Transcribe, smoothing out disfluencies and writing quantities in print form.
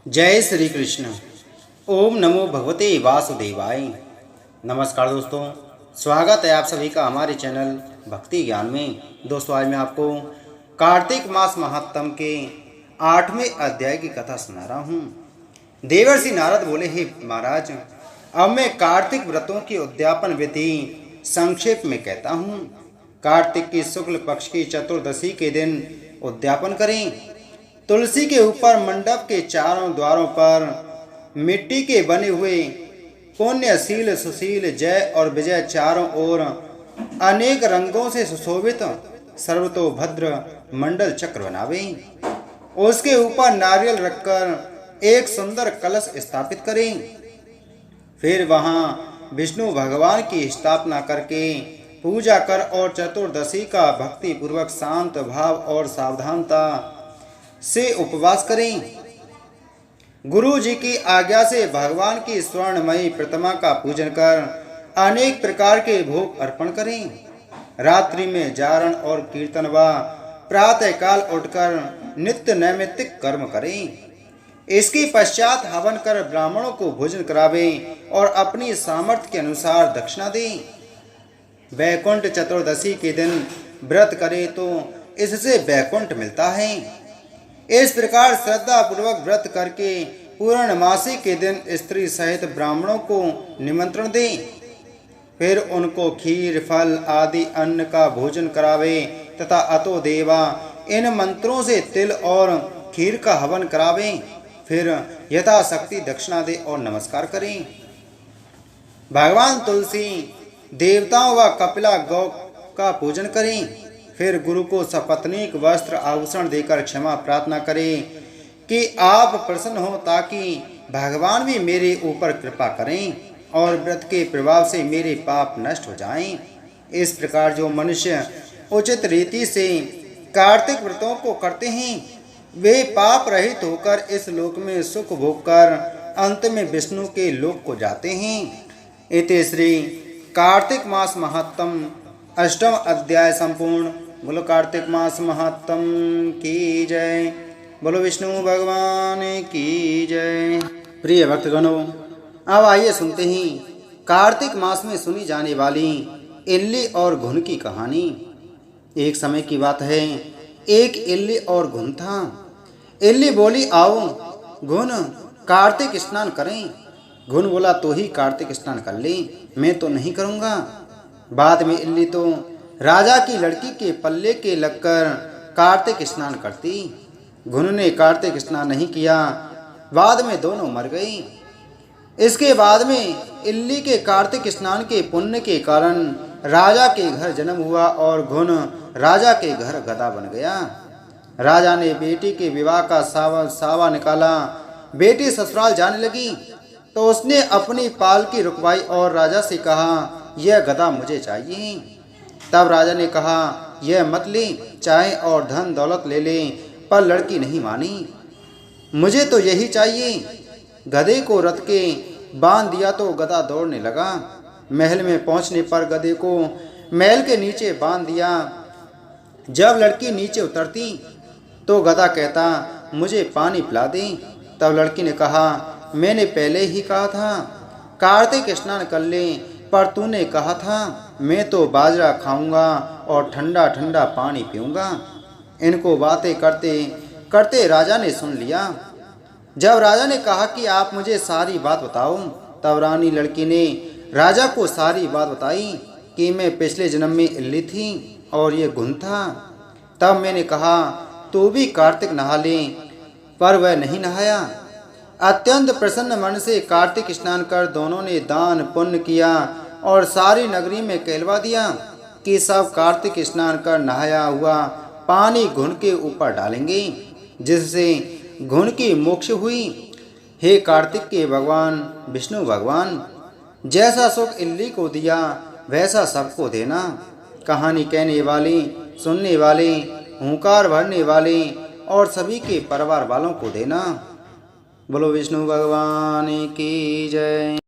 जय श्री कृष्ण। ओम नमो भगवते वासुदेवाय। नमस्कार दोस्तों, स्वागत है आप सभी का हमारे चैनल भक्ति ज्ञान में। दोस्तों, आज मैं आपको कार्तिक मास महात्म के 8वें अध्याय की कथा सुना रहा हूँ। देवर्षि नारद बोले, हे महाराज, अब मैं कार्तिक व्रतों की उद्यापन विधि संक्षेप में कहता हूँ। कार्तिक की शुक्ल पक्ष की चतुर्दशी के दिन उद्यापन करें। तुलसी के ऊपर मंडप के चारों द्वारों पर मिट्टी के बने हुए पुण्यशील, सुशील, जय और विजय चारों ओर अनेक रंगों से सुशोभित सर्वतोभद्र मंडल चक्र बनावे। उसके ऊपर नारियल रखकर एक सुंदर कलश स्थापित करें। फिर वहां विष्णु भगवान की स्थापना करके पूजा कर और चतुर्दशी का भक्ति पूर्वक शांत भाव और सावधानता से उपवास करें। गुरु जी की आज्ञा से भगवान की स्वर्णमयी प्रतिमा का पूजन कर अनेक प्रकार के भोग अर्पण करें। रात्रि में जागरण और कीर्तन व प्रातः काल उठकर नित्य नैमित्तिक कर्म करें। इसके पश्चात हवन कर ब्राह्मणों को भोजन करावें और अपनी सामर्थ्य के अनुसार दक्षिणा दें। वैकुंठ चतुर्दशी के दिन व्रत करे तो इससे वैकुंठ मिलता है। इस प्रकार श्रद्धा पूर्वक व्रत करके पूर्णमासी के दिन स्त्री सहित ब्राह्मणों को निमंत्रण दें। फिर उनको खीर, फल आदि अन्न का भोजन करावे तथा अतो देवा इन मंत्रों से तिल और खीर का हवन करावें। फिर यथाशक्ति दक्षिणा दे और नमस्कार करें। भगवान तुलसी, देवताओं व कपिला गौ का पूजन करें। फिर गुरु को सपत्नीक वस्त्र आभूषण देकर क्षमा प्रार्थना करें कि आप प्रसन्न हो, ताकि भगवान भी मेरे ऊपर कृपा करें और व्रत के प्रभाव से मेरे पाप नष्ट हो जाएं। इस प्रकार जो मनुष्य उचित रीति से कार्तिक व्रतों को करते हैं, वे पाप रहित होकर इस लोक में सुख भोग कर अंत में विष्णु के लोक को जाते हैं। इति श्री कार्तिक मास महात्म अष्टम अध्याय संपूर्ण। बोलो कार्तिक मास महात्म की जय। बोलो विष्णु भगवान की जय। प्रिय भक्तगणों, अब आइए सुनते हैं कार्तिक मास में सुनी जाने वाली इल्ली और घुन की कहानी। एक समय की बात है, एक इल्ली और घुन था। इल्ली बोली, आओ घुन, कार्तिक स्नान करें। घुन बोला, तो ही कार्तिक स्नान कर ले, मैं तो नहीं करूँगा। बाद में इल्ली तो राजा की लड़की के पल्ले के लगकर कार्तिक स्नान करती। घुन ने कार्तिक स्नान नहीं किया। बाद में दोनों मर गई। इसके बाद में इल्ली के कार्तिक स्नान के पुण्य के कारण राजा के घर जन्म हुआ और घुन राजा के घर गधा बन गया। राजा ने बेटी के विवाह का सावा निकाला। बेटी ससुराल जाने लगी तो उसने अपनी पालकी रुकवाई और राजा से कहा, यह गधा मुझे चाहिए। तब राजा ने कहा, यह मत ले, चाहे और धन दौलत ले ले, पर लड़की नहीं मानी। मुझे तो यही चाहिए। गधे को रथ के बांध दिया तो गधा दौड़ने लगा। महल में पहुंचने पर गधे को महल के नीचे बांध दिया। जब लड़की नीचे उतरती तो गधा कहता, मुझे पानी पिला दे। तब लड़की ने कहा, मैंने पहले ही कहा था कार्तिक स्नान कर ले, पर तूने कहा था मैं तो बाजरा खाऊंगा और ठंडा ठंडा पानी पीऊंगा। इनको बातें करते करते राजा ने सुन लिया। जब राजा ने कहा कि आप मुझे सारी बात बताओ, तब रानी लड़की ने राजा को सारी बात बताई कि मैं पिछले जन्म में इल्ली थी और ये घुन था। तब मैंने कहा, तू भी कार्तिक नहा ले, पर वह नहीं नहाया। अत्यंत प्रसन्न मन से कार्तिक स्नान कर दोनों ने दान पुण्य किया और सारी नगरी में कहलवा दिया कि सब कार्तिक स्नान कर नहाया हुआ पानी घुन के ऊपर डालेंगे, जिससे घुन की मोक्ष हुई। हे कार्तिक के भगवान विष्णु भगवान, जैसा सुख इल्ली को दिया वैसा सबको देना। कहानी कहने वाले, सुनने वाले, हुंकार भरने वाले और सभी के परिवार वालों को देना। बोलो विष्णु भगवान की जय।